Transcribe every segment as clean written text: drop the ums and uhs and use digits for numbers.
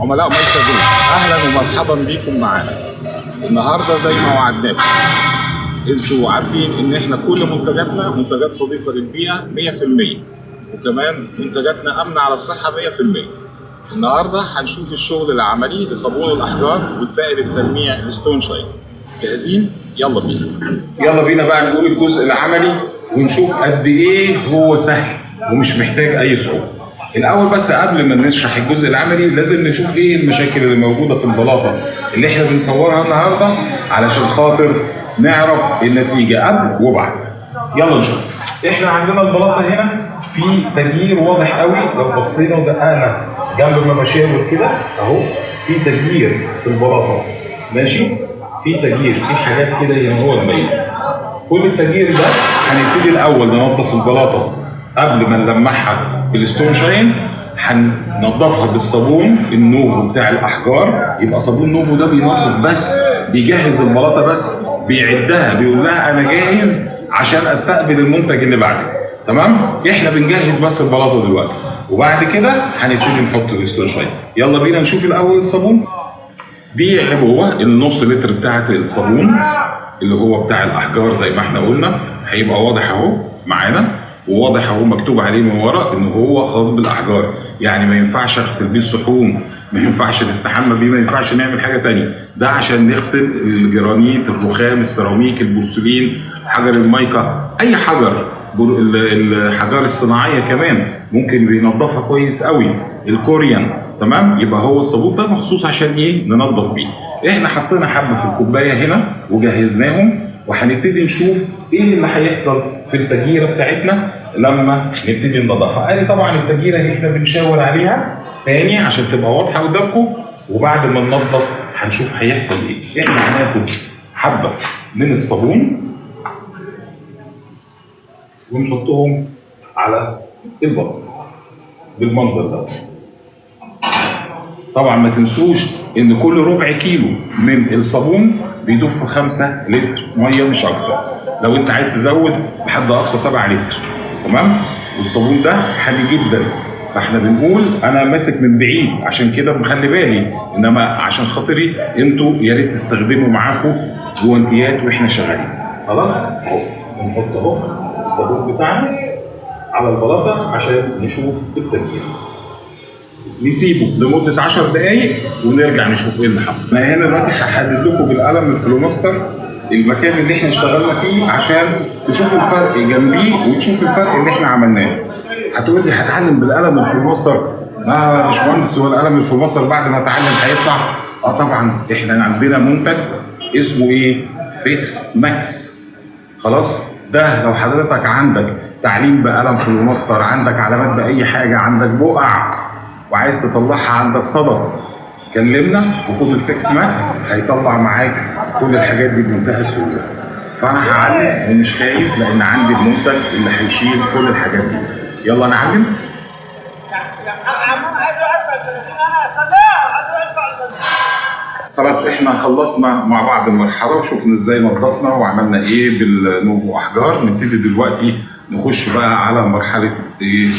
عملاء مايكا جروب، اهلا ومرحبا بيكم معانا النهارده. زي ما وعدناكم، انتوا عارفين ان احنا كل منتجاتنا منتجات صديقه للبيئه 100%، وكمان منتجاتنا امنه على الصحه 100%. النهارده هنشوف الشغل العملي لصابون الاحجار وسائل التلميع الستون شاين. جاهزين؟ يلا بينا. يلا بينا بقى نقول الجزء العملي ونشوف قد ايه هو سهل ومش محتاج اي صعوبه. الاول بس قبل ما نشرح الجزء العملي لازم نشوف ايه المشاكل اللي موجوده في البلاطه اللي احنا بنصورها النهارده علشان خاطر نعرف النتيجه قبل وبعد. يلا نشوف. احنا عندنا البلاطه هنا في تغيير واضح قوي. لو بصينا ودققنا جنب ما بشاور كده اهو في تغيير في البلاطه، ماشي؟ في تغيير، في حاجات كده هنا هو مبين. كل التغيير ده هنبتدي الاول ننظف البلاطه قبل ما نلمعها بالستون شاين. هننضفها بالصابون النوفو بتاع الاحجار. يبقى صابون نوفو ده بينظف بس، بيجهز البلاطه بس، بيعدها، بيقول لها انا جاهز عشان استقبل المنتج اللي بعده. تمام؟ احنا بنجهز بس البلاطه دلوقتي، وبعد كده هنبتدي نحط الستون شاين. يلا بينا نشوف الاول الصابون. دي عبوه النص لتر بتاعت الصابون اللي هو بتاع الاحجار زي ما احنا قلنا. هيبقى واضح اهو معانا، وواضح اهو مكتوب عليه من ورا ان هو خاص بالاحجار. يعني ما ينفعش اغسل بيه الصحون، ما ينفعش نستحمى بيه، ما ينفعش نعمل حاجه تانية. ده عشان نغسل الجرانيت، الرخام، السيراميك، البورسلين، حجر المايكا، اي حجر، الحجار الصناعيه كمان ممكن بينضفها كويس قوي، الكوريان. تمام؟ يبقى هو الصابون ده مخصوص عشان ايه؟ ننضف بيه. احنا حطينا حبه في الكوبايه هنا وجهزناهم، وهنبتدي نشوف ايه اللي هيحصل في التغييره بتاعتنا لما نبتدي ننضفها. ادي طبعا التغييره اللي احنا بنشاور عليها تاني عشان تبقى واضحه قدامكم. وبعد ما ننضف هنشوف هيحصل ايه. احنا هناخد حبه من الصابون ونحطهم على البلاط بالمنظر ده. طبعا ما تنسوش ان كل ربع كيلو من الصابون بيدوب في 5 لتر ميه مش اكتر. لو انت عايز تزود بحد اقصى 7 لتر. تمام؟ والصابون ده حامي جدا، فاحنا بنقول انا ماسك من بعيد عشان كده بخلي بالي، انما عشان خاطري انتوا يا ريت تستخدموا معاكم جوانتيات واحنا شغالين. خلاص؟ اهو بنحط اهو الصابون بتاعنا على البلاطه عشان نشوف التغيير. نسيبه لمده 10 دقائق ونرجع نشوف ايه اللي حصل. انا هنا دلوقتي هحدد لكم بالقلم الفلوماستر المكان اللي احنا اشتغلنا فيه عشان تشوف الفرق جنبيه وتشوف الفرق اللي احنا عملناه. هتقول لي هتعلم بالقلم الفلوماستر؟ لا يا باشمهندس، هو القلم الفلوماستر بعد ما اتعلم هيطلع؟ طبعا احنا عندنا منتج اسمه ايه؟ فيكس ماكس. خلاص؟ ده لو حضرتك عندك تعليم بقلم فلوماستر، عندك علامات باي حاجه، عندك بقع وعايز تطلعها، عندك صدى، كلمنا وخد الفيكس ماكس، هيطلع معاك كل الحاجات دي بمنتهى السهوله. فانا هعلم ومش خايف لان عندي المنتج اللي هيشيل كل الحاجات دي. يلا نعلم. خلاص احنا خلصنا مع بعض المرحله وشوفنا ازاي نظفنا وعملنا ايه بالنوفو احجار. نبتدي دلوقتي نخش بقى على مرحله ايه؟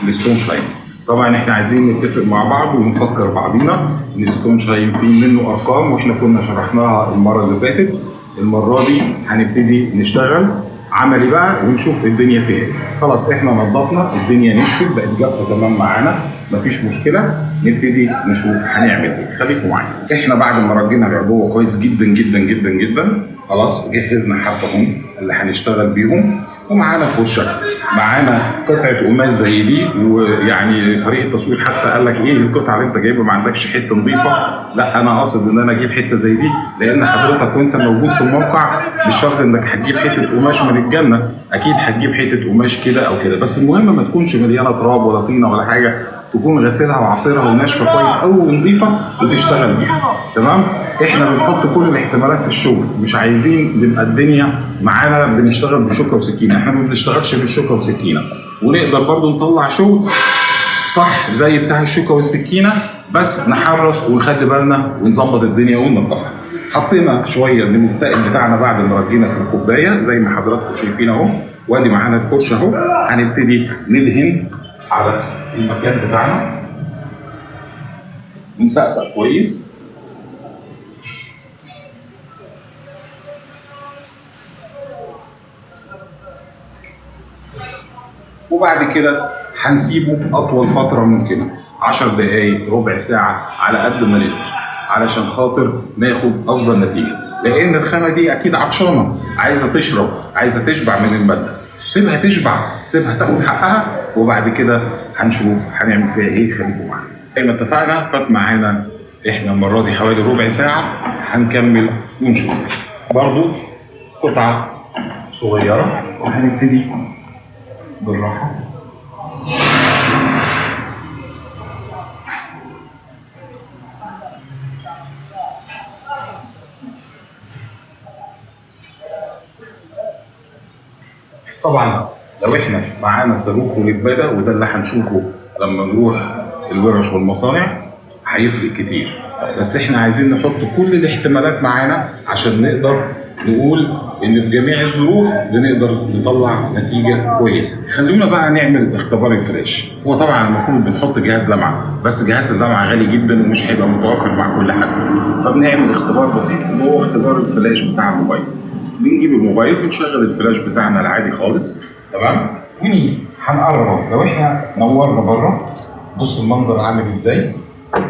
الستون شاين. طبعا احنا عايزين نتفق مع بعض ونفكر بعضينا ان الستون شاين فيه منه ارقام واحنا كنا شرحناها المره اللي فاتت. المره دي هنبتدي نشتغل عملي بقى ونشوف الدنيا فيها ايه. خلاص احنا نظفنا، الدنيا نشفت، بقت جافه تمام معانا، مفيش مشكله. نبتدي نشوف هنعمل ايه. خليكم معايا. احنا بعد ما رجينا العبوه كويس جدا جدا جدا جدا، خلاص جهزنا حبهم اللي هنشتغل بيهم، ومعانا فرشه، معانا قطعه قماش زي دي. ويعني فريق التصوير حتى قال لك ايه القطعه اللي انت جايبها، ما عندكش حته نظيفه؟ لا انا قاصد ان انا اجيب حته زي دي، لان حضرتك وانت موجود في الموقع مش شرط انك هتجيب حته قماش من الجنه، اكيد هتجيب حته قماش كده او كده، بس المهم ما تكونش مليانه تراب ولا طينه ولا حاجه، تكون غسلها وعصيرها وناشفه كويس قوي ونظيفه وتشتغل بيها. تمام؟ احنا بنحط كل الاحتمالات في الشغل، مش عايزين نبقى الدنيا معانا بنشتغل بشوكه وسكينه. احنا ما بنشتغلش بالشوكه والسكينه، ونقدر برضو نطلع شغل صح زي بتاع الشوكه والسكينه، بس نحرص ونخلي بالنا ونظبط الدنيا وننضفها. حطينا شويه من السائل بتاعنا بعد ما رجينا في الكوبايه زي ما حضراتكم شايفين اهو، وادي معانا الفرشه اهو. هنبتدي ندهن على المكان بتاعنا ونسقسق كويس. وبعد كده هنسيبه اطول فتره ممكنه، 10 دقائق، ربع ساعه، على قد ما نقدر، علشان خاطر ناخد افضل نتيجه. لان الخامه دي اكيد عطشانه، عايزه تشرب، عايزه تشبع من الماده. سيبها تشبع، سيبها تاخد حقها، وبعد كده هنشوف هنعمل فيها ايه. خليكم معانا. زي ما اتفقنا فات معانا احنا المره دي حوالي ربع ساعه، هنكمل ونشوف. برضو قطعه صغيره، وهنبتدي بالراحه. طبعا لو احنا معانا صاروخ ولباده، وده اللي هنشوفه لما نروح الورش والمصانع، هيفرق كتير. بس احنا عايزين نحط كل الاحتمالات معانا عشان نقدر نقول ان في جميع الظروف بنقدر نطلع نتيجه كويسه. خلونا بقى نعمل اختبار الفلاش. هو طبعا المفروض بنحط جهاز لمعه، بس جهاز اللمعه غالي جدا ومش هيبقى متوفر مع كل حد، فبنعمل اختبار بسيط وهو اختبار الفلاش بتاع الموبايل. بنجيب الموبايل، بنشغل الفلاش بتاعنا العادي خالص، تمام، ونيجي هنقرب. لو احنا نورنا بره، بص المنظر عامل ازاي.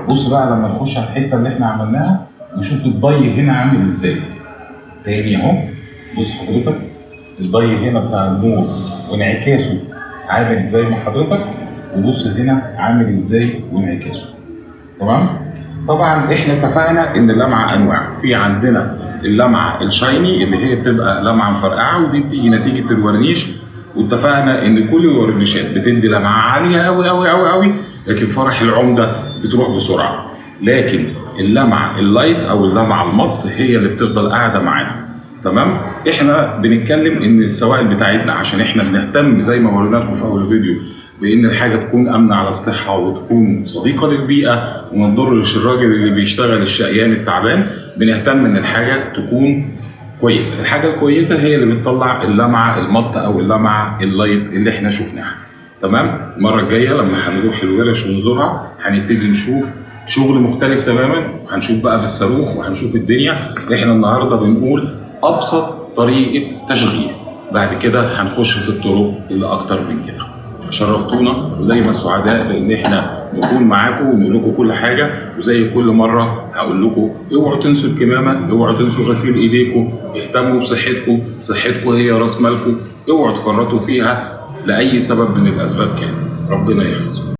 بص بقى لما نخش على الحته اللي احنا عملناها وشوف الضي هنا عامل ازاي. تاني اهو، بص حضرتك الضي هنا بتاع النور وانعكاسه عامل ازاي مع حضرتك، وبص هنا عامل ازاي وانعكاسه، تمام. طبعا احنا اتفقنا ان اللمعه انواع. في عندنا اللمعه الشايني اللي هي بتبقى لمعه مفرقعه، ودي بتيجي نتيجه الورنيش. واتفقنا ان كل الورنيشات بتدي لمعه عاليه قوي قوي قوي قوي، لكن فرح العمده بتروح بسرعه. لكن اللمعه اللايت او اللمعه المط هي اللي بتفضل قاعده معانا، تمام. احنا بنتكلم ان السوائل بتاعتنا، عشان احنا بنهتم زي ما ورينا لكم في اول الفيديو بان الحاجه تكون امنه على الصحه وتكون صديقه للبيئه وما تضرش الراجل اللي بيشتغل الشقيان التعبان. بنهتم ان الحاجه تكون كويسه. الحاجه الكويسه هي اللي بتطلع اللمعه المط او اللمعه اللايت اللي احنا شفناها، تمام. المره الجايه لما هنروح الورش ونزورها هنبتدي نشوف شغل مختلف تماما، وهنشوف بقى بالصاروخ وهنشوف الدنيا. احنا النهارده بنقول ابسط طريقه تشغيل، بعد كده هنخش في الطرق اللي اكتر من كده. شرفتونا ودايما سعداء بان احنا نكون معاكم ونقول لكم كل حاجه. وزي كل مره هقول لكم اوعوا تنسوا الكمامه، اوعوا تنسوا غسيل ايديكم، اهتموا بصحتكم، صحتكم هي راس مالكم، اوعوا تفرطوا فيها لاي سبب من الاسباب كان. ربنا يحفظكم.